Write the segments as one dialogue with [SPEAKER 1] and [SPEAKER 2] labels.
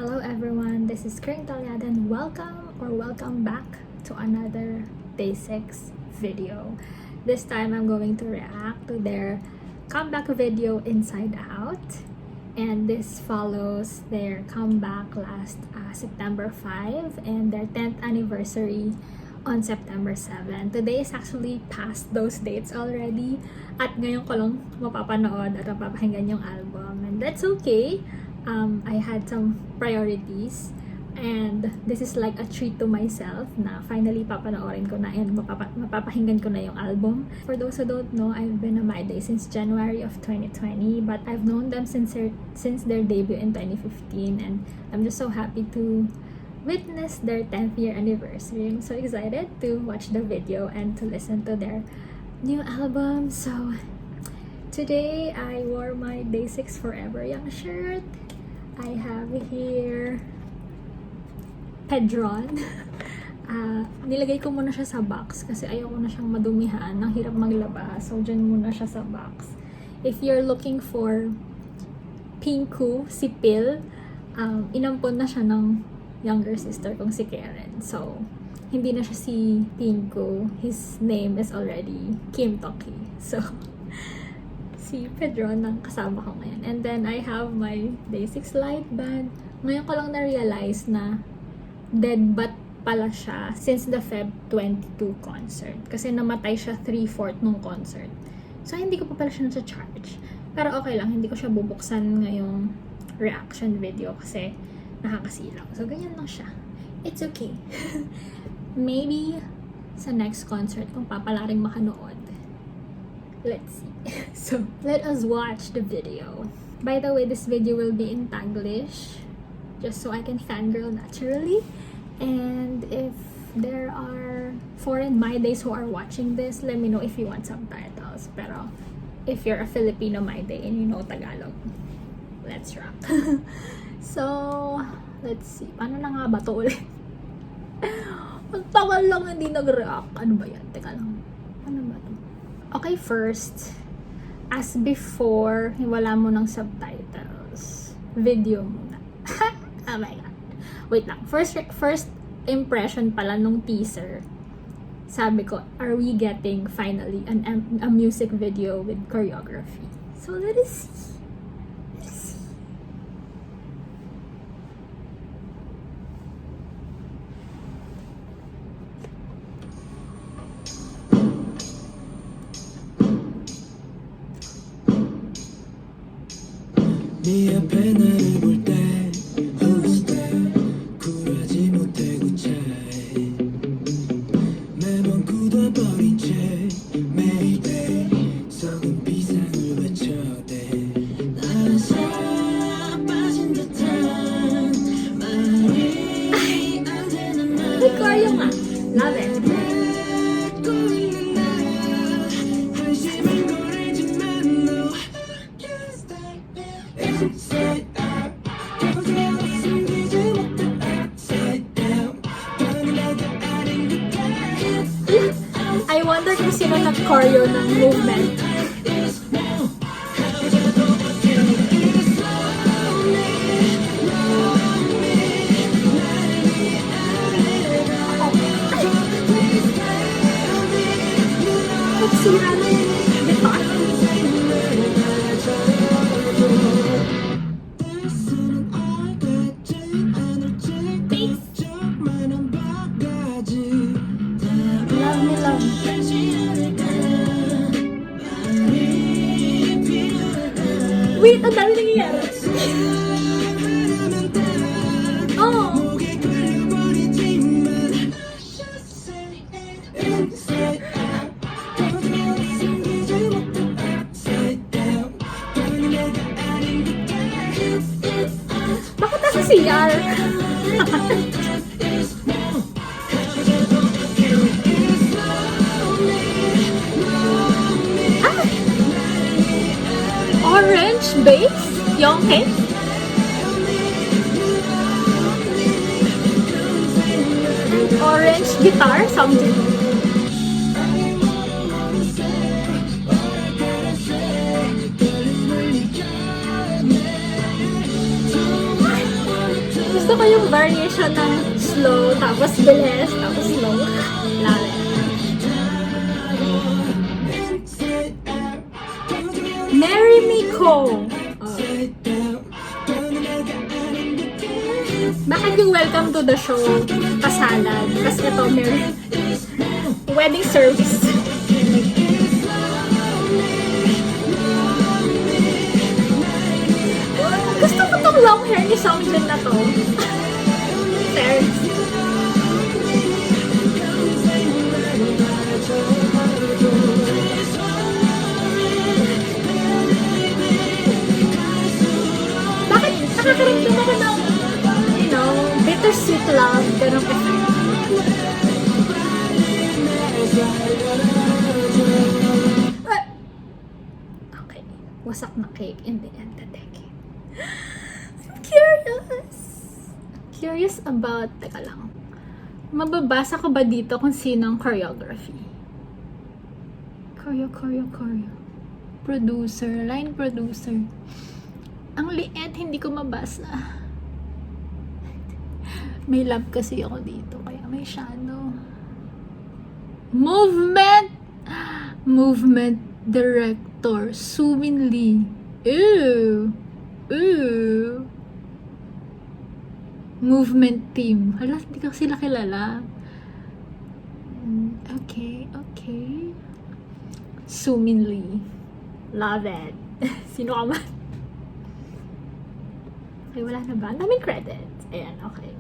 [SPEAKER 1] Hello everyone, this is Kring Talyada and welcome back to another Day 6 video. This time I'm going to react to their comeback video Inside Out, and this follows their comeback last September 5 and their 10th anniversary on September 7. Today is actually past those dates already at ngayon ko lang mapapanood at mapapakinggan yung album, and that's okay. I had some priorities and this is like a treat to myself na finally papanoorin ko na and mapapakinggan ko na yung album. For those who don't know, I've been a My Day since January of 2020, but I've known them since their debut in 2015, and I'm just so happy to witness their 10th year anniversary. I'm so excited to watch the video and to listen to their new album. So today I wore my Day 6 Forever Young shirt. I have here Pedron. Nilagay ko muna siya sa box kasi ayoko na siyang madumihan. Ang hirap maglabas. So, dyan muna siya sa box. If you're looking for Pinku, si Pil, inampon na siya ng younger sister kong si Karen. So, hindi na siya si Pinku. His name is already Kim Toki. So, si Pedron ang kasama ko ngayon. And then, I have my Day 6 light band. Ngayon ko lang na-realize na dead bat pala siya since the Feb 22 concert. Kasi namatay siya 3/4 nung concert. So, hindi ko pa pala siya nasa-charge. Pero okay lang, hindi ko siya bubuksan ngayong reaction video kasi nakakasilaw. So, ganyan lang siya. It's okay. Maybe sa next concert kung papalaring makanood. Let's see. So, let us watch the video. By the way, this video will be in Taglish, just so I can fangirl naturally. And if there are foreign My Days who are watching this, let me know if you want subtitles. Pero, if you're a Filipino My Day and you know Tagalog, let's rock. So, let's see. Paano na nga ba to ulit? Ang tagal lang hindi nag-react. Ano ba yan? Teka lang. Ano ba to? Okay, first, as before, wala mo ng subtitles. Video muna. Oh my God. Wait lang. First impression pala nung teaser. Sabi ko, are we getting finally a music video with choreography? So, let us see.
[SPEAKER 2] 네 앞에 나를 볼 때 Who's there 굴하지 못해 구차해 매번 굳어버린 채 매일 때 썩은 비상을 외쳐대 나서 빠진 듯한 말이 언제나
[SPEAKER 1] May choreo nga. Love it.
[SPEAKER 2] 듣고 있는 나 한심한 거리지만 너 Inside out, 계속 숨기지 못해 upside down. 변하게 아닌 듯해.
[SPEAKER 1] I wonder kung sino nag-choreo ng movement. Nagsira na yun. Guitar. Love me, love me. Wait, ang dami nangyayari. Oh! Bakit nasa CR? Orange bass? Yonghae? Orange guitar sounding. Gusto ko yung variation ng slow, tapos bilis, tapos slow. Love it. Marry Me Ko. Bakit yung welcome to the show kasalan? Kasi ito, wedding service. Gusto ko tong long hair ni Songjin na to. Fair. Bakit nakakaramdam ako ng, you know, bittersweet love, ganun kasi. Okay, wasak na cake in the end, the decade. I'm curious. Curious about, teka lang, mababasa ko ba dito kung sino ang choreography? Choreo. Producer, line producer. Ang liit, hindi ko mabasa. May lab kasi ako dito, kaya may shadow. Movement director, Sumin Lee. Ew. Movement team. Hala, hindi ko sila kilala. Okay. Sumin Lee. Love it. Sino ka man? Okay, wala na ba? Ang daming credits. Ayan, okay.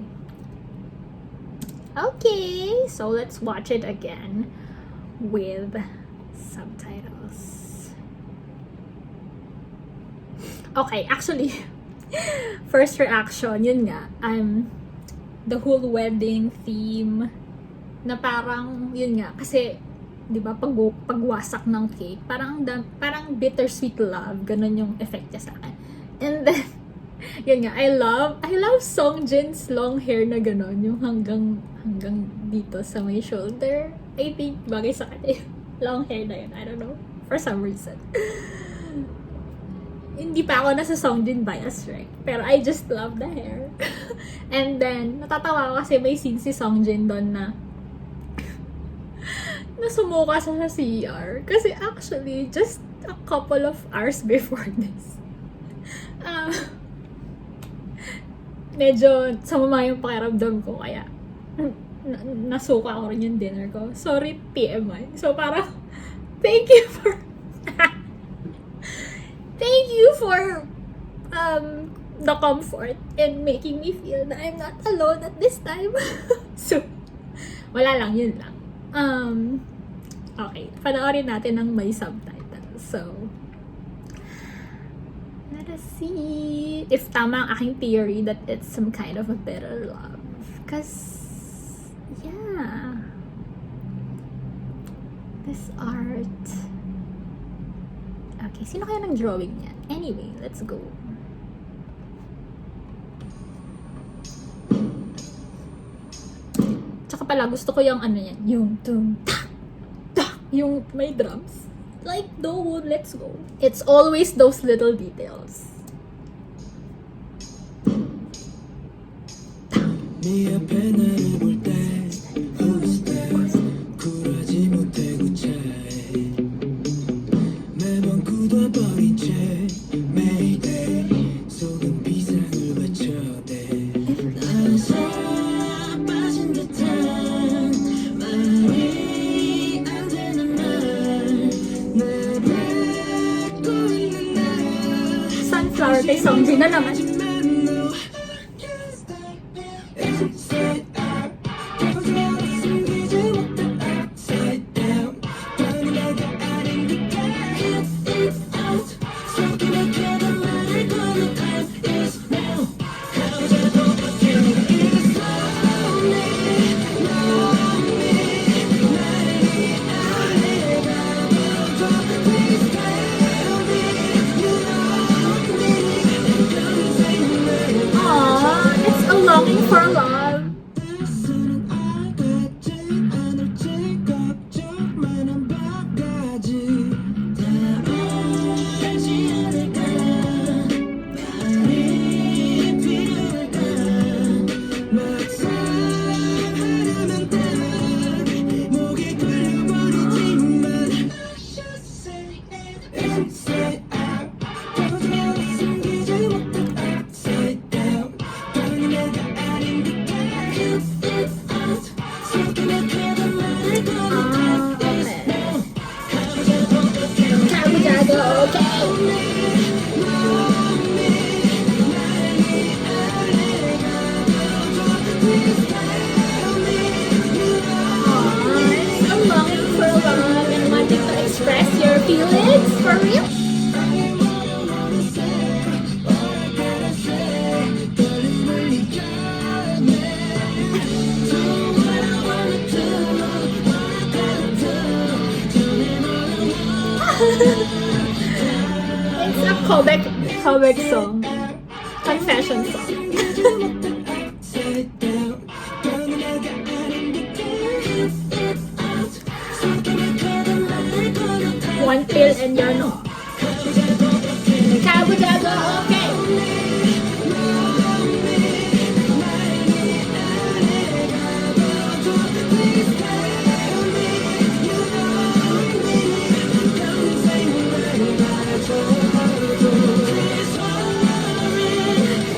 [SPEAKER 1] Okay, so let's watch it again with subtitles. Okay, actually, first reaction, yun nga, the whole wedding theme, na parang, yun nga, kasi, di ba, pagwasak ng cake, parang bittersweet love, ganun yung effect niya sa akin. And then, yun nga, I love Songjin's long hair na gano'n, yung hanggang dito sa may shoulder. I think bagay sa kanya yung long hair na yun. I don't know. For some reason. Hindi pa ako nasa Songjin bias, right? Pero I just love the hair. And then, natatawa ko kasi may scene si Songjin doon na sumuka sa CR. Kasi actually, just a couple of hours before this, medyo sumama yung pakiramdam ko, kaya nasuka ko rin yung dinner ko. Sorry, TMI. So parang, thank you for the comfort and making me feel that I'm not alone at this time. So, wala lang, yun lang. Okay, panoorin natin ng may subtitles. So, let us see if tama ang aking theory that it's some kind of a bitter love. Because, yeah, this art. Okay, sino kaya ng drawing niya? Anyway, let's go. Tsaka pala, gusto ko yung ano yan, yung tum tak tak, yung may drums. Like, let's go. It's always those little details.
[SPEAKER 2] 네 앞에 나를 볼 때 Who's there 굴하지 못해 구차해 매번 굳어버린 채 Mayday 속은 비상을 외쳐대 나서 빠진 듯한 말이 안 되는 날날 밟고 있는 날
[SPEAKER 1] Sunflower kay Songjin na naman. Longing for love. It's a longing for love and wanting to express your feelings for real. It's a callback song. Confession song. One pill and you're no. Cabo Dago, okay.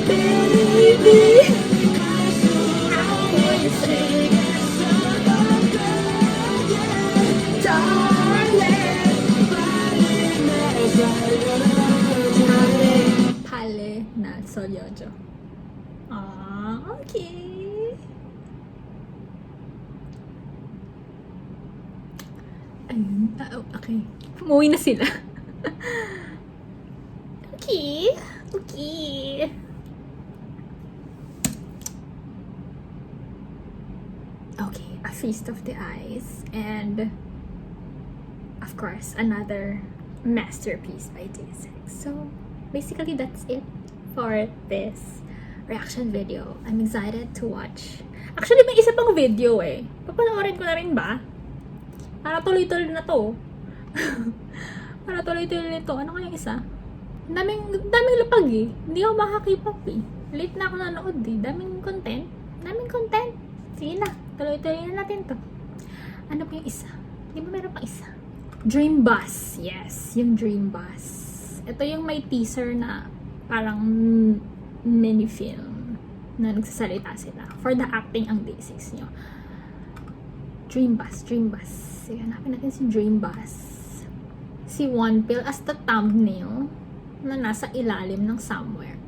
[SPEAKER 1] Baby, how would you say, darling? Pale na Solyojo. Ah, okay. Ayun. Okay. Umuwi na sila. Okay. Okay. Okay, A Feast of the Eyes, and of course another masterpiece by Day6. So basically that's it for this reaction video. I'm excited to watch. Actually, may isa pang video eh. Papanoorin ko na rin ba? Para tuloy-tuloy na to. Para tuloy-tuloy nito. Ano kaya isa? Daming lapag eh. Hindi ako makakipop eh. Late na ako nanood eh. Daming content. Sige na. Tuloy-tuloy na natin to. Ano pa yung isa? Di ba meron pa isa? Dream Bus. Yes, yung Dream Bus. Ito yung may teaser na parang mini-film na nagsasalita sila. For the acting ang Day6 nyo. Dream Bus. Sige, hanapin natin si Dream Bus. Si One Pill as the thumbnail na nasa ilalim ng somewhere.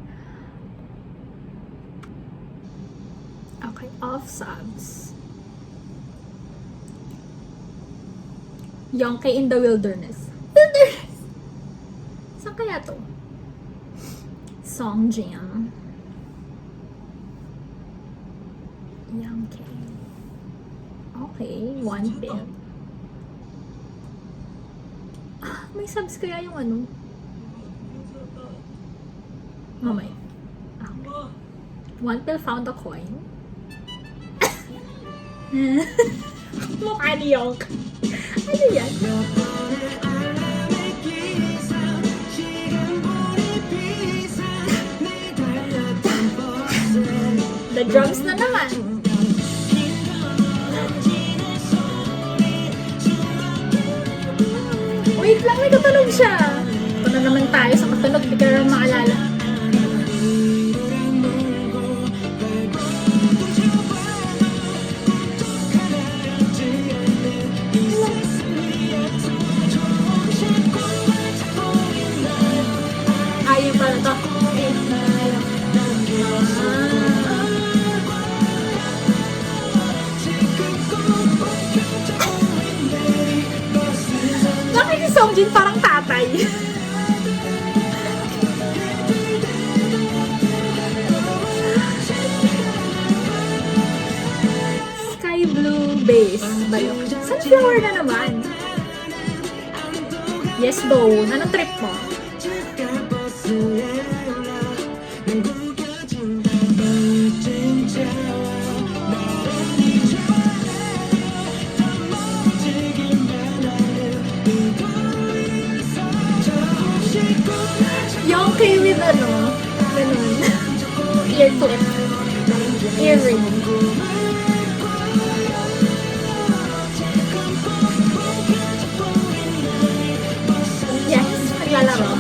[SPEAKER 1] Okay, off subs. Yonkei in the Wilderness. Saan kaya to? Song Jam. Yonkei. Okay, One Pill. Ah, may subs kaya yung ano? Mamay. Okay. One Pill found a coin. Mukha ni Yonk. Ano yan? The drums na naman. Wait lang, may katunog siya. Ito na naman tayo sa katunog. Di ka naman maalala. Ayun pala to. Bakit si Songjin parang tatay? Sky blue base. Bayo. Sunflower na naman. Yes, Bone. Anong trip mo? Yonkei with ano? Ganun. Ear clip. Earring. Yes, naglalaro.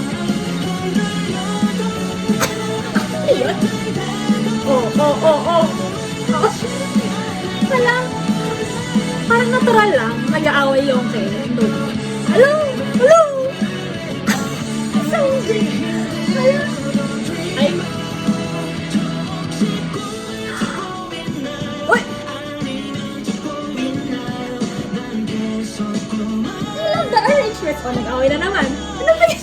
[SPEAKER 1] Ayun. Oh. Wala. Parang natural lang. Nag-aaway Yonkei. Hello! Ay. Yes! O, nag-away na naman. Ano ba yun?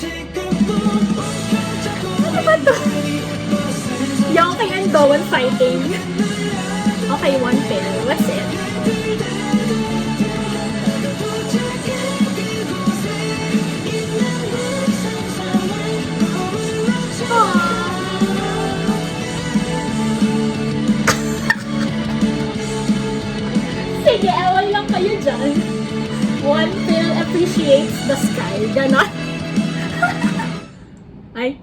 [SPEAKER 1] Ano ba to? Youngkay and Doan fighting. Okay, one pair. What's it? Sige, away lang kayo dyan. One pill appreciates the sky. Ganon. Ay.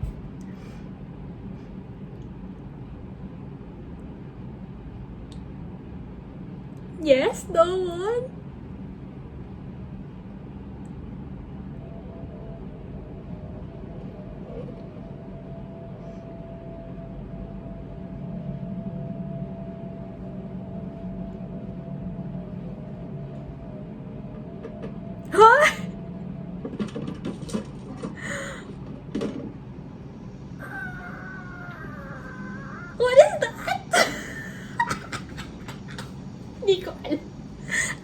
[SPEAKER 1] Yes, no one. Huh? What is that? Hindi ko alam.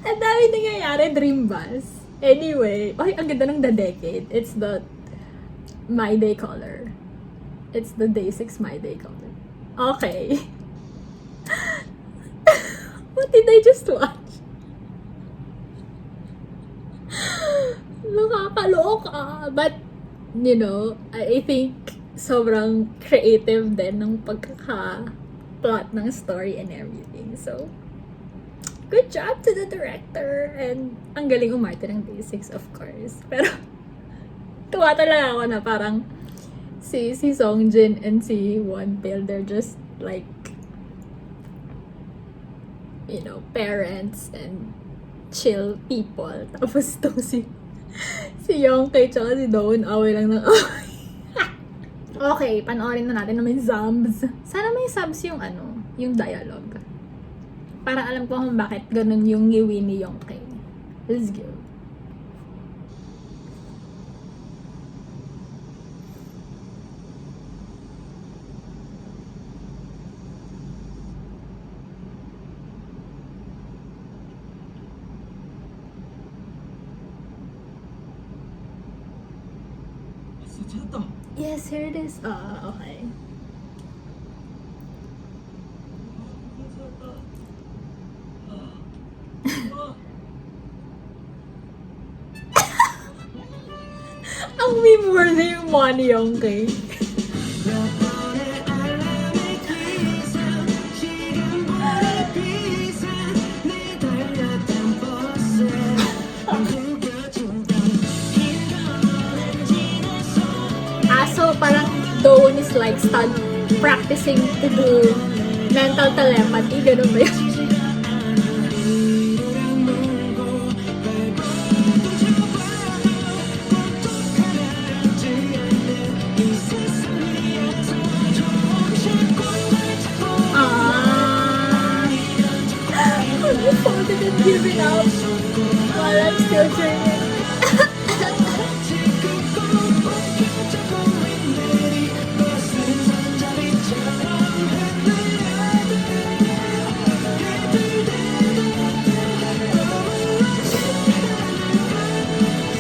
[SPEAKER 1] Ang dami nangyayari, Dream Bus. Anyway, ay, ang ganda ng The Decade. It's the My Day color. It's the Day 6 My Day color. Okay. What did I just watch? Nakakaloka. But, you know, I think sobrang creative din ng pagkaka-plot ng story and everything. So, good job to the director. And ang galing umarte ng Day 6, of course. Pero, tuwa talaga ako na parang si Songjin and si Wonpil, they're just like, you know, parents and chill people. Tapos itong si Youngkay tsaka si Doan, away lang ng away. Okay, panoorin na natin naman subs. Sana may subs yung yung dialogue. Para alam ko kung bakit ganun yung ngiwi ni Youngkay. Let's go.
[SPEAKER 2] 찾았다.
[SPEAKER 1] Yes, here it is. Okay. Ang meme-worthy yung money yung kay.
[SPEAKER 2] 몇 번의 알람이 기상 시간보다 비싼 내 달렸던 버스에 안겨준다 이거는 지나서
[SPEAKER 1] So parang Doan is like practicing to do mental telepathy. Ganun ba yun? I'm folded and giving up while I'm still dreaming.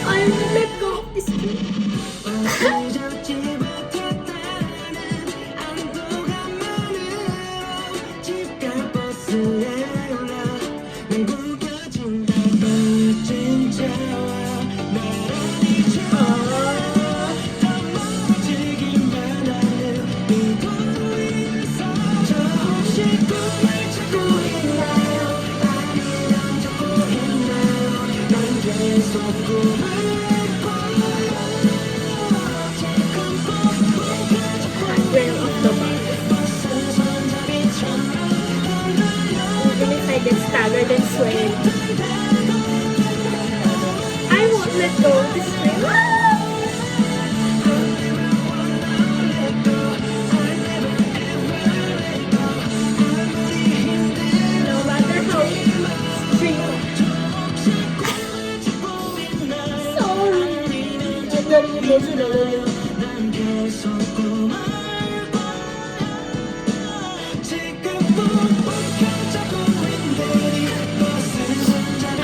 [SPEAKER 1] I will let go of this dream.
[SPEAKER 2] 잊지 못했다는 안도감만으로 집갈 버스에 올라 날 구겨준다 너 진짜와 나란히 더 멋지기만 하는 이도 있어 저 혹시 꿈을 찾고 있나요 아니면 찾고 있나요 난 계속 꿈을
[SPEAKER 1] Handrail of the bus. Even if I get staggered and swayed, I won't let go of this dream. No matter how extreme. Sorry. I'm getting emotional.
[SPEAKER 2] 난 계속 꿈을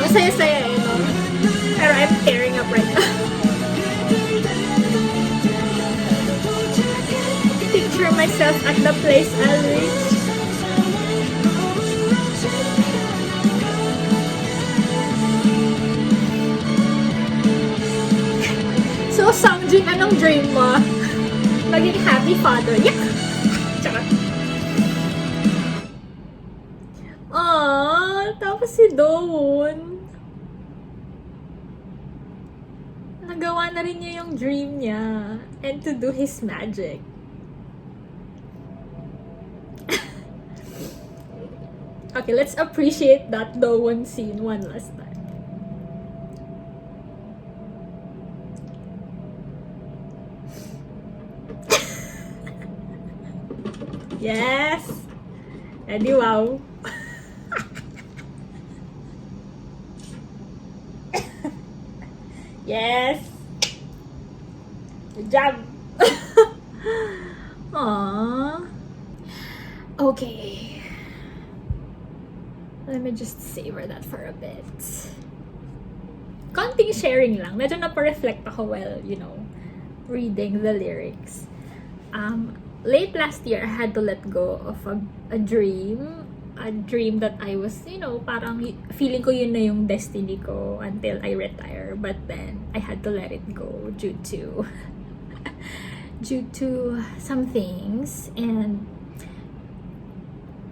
[SPEAKER 1] Ang saya-saya eh, no? Pero I'm tearing up right now. myself at the place I'll reach. So, Songjin, anong dream mo? Maging happy father. Yak! Tsaka. Aww, tapos si Doon. Nagawa na rin niya yung dream niya. And to do his magic. Okay, let's appreciate that Doon scene one last time. Yes! Eddie, wow. Yes! Good job! Aww. Okay. Let me just savor that for a bit. Konting sharing lang. Medyo napareflect ako while, reading the lyrics. Late last year, I had to let go of a dream that I was, parang feeling ko yun na yung destiny ko until I retire. But then, I had to let it go due to some things. And,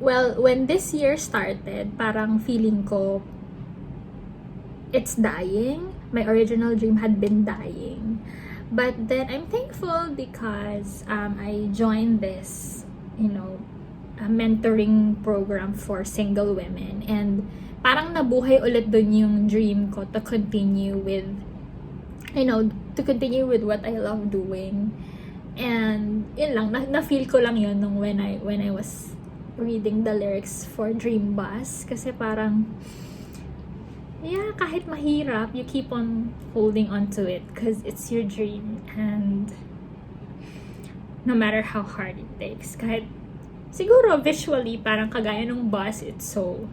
[SPEAKER 1] well, when this year started, parang feeling ko it's dying. My original dream had been dying. But then, I'm thankful because I joined this, a mentoring program for single women. And parang nabuhay ulit dun yung dream ko to continue with, what I love doing. And, yun lang, na-feel ko lang yun nung when I was reading the lyrics for Dream Bus. Kasi parang, yeah, kahit mahirap, you keep on holding on to it because it's your dream. And no matter how hard it takes, kahit siguro visually, parang kagaya ng bus, it's so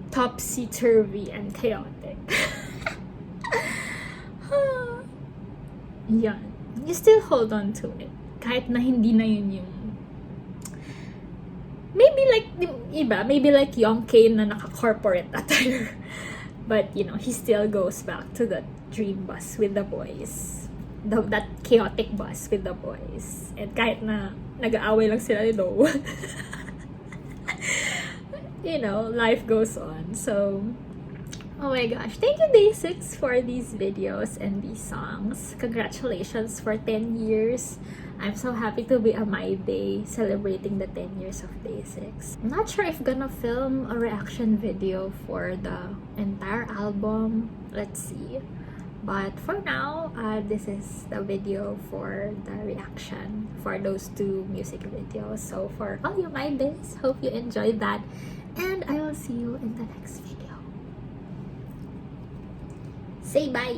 [SPEAKER 1] topsy-turvy and chaotic. Yan. You still hold on to it. Kahit na hindi na yun yung maybe like Young Kane na naka-corporate attire. But, he still goes back to that dream bus with the boys. That chaotic bus with the boys. And kahit na nag-aaway lang sila ni Doe, life goes on. So, oh my gosh. Thank you, Day6, for these videos and these songs. Congratulations for 10 years. I'm so happy to be a My Day celebrating the 10 years of Day6. I'm not sure if I'm gonna film a reaction video for the entire album. Let's see. But for now, this is the video for the reaction for those two music videos. So for all you My Days, hope you enjoyed that. And I will see you in the next video. Say bye!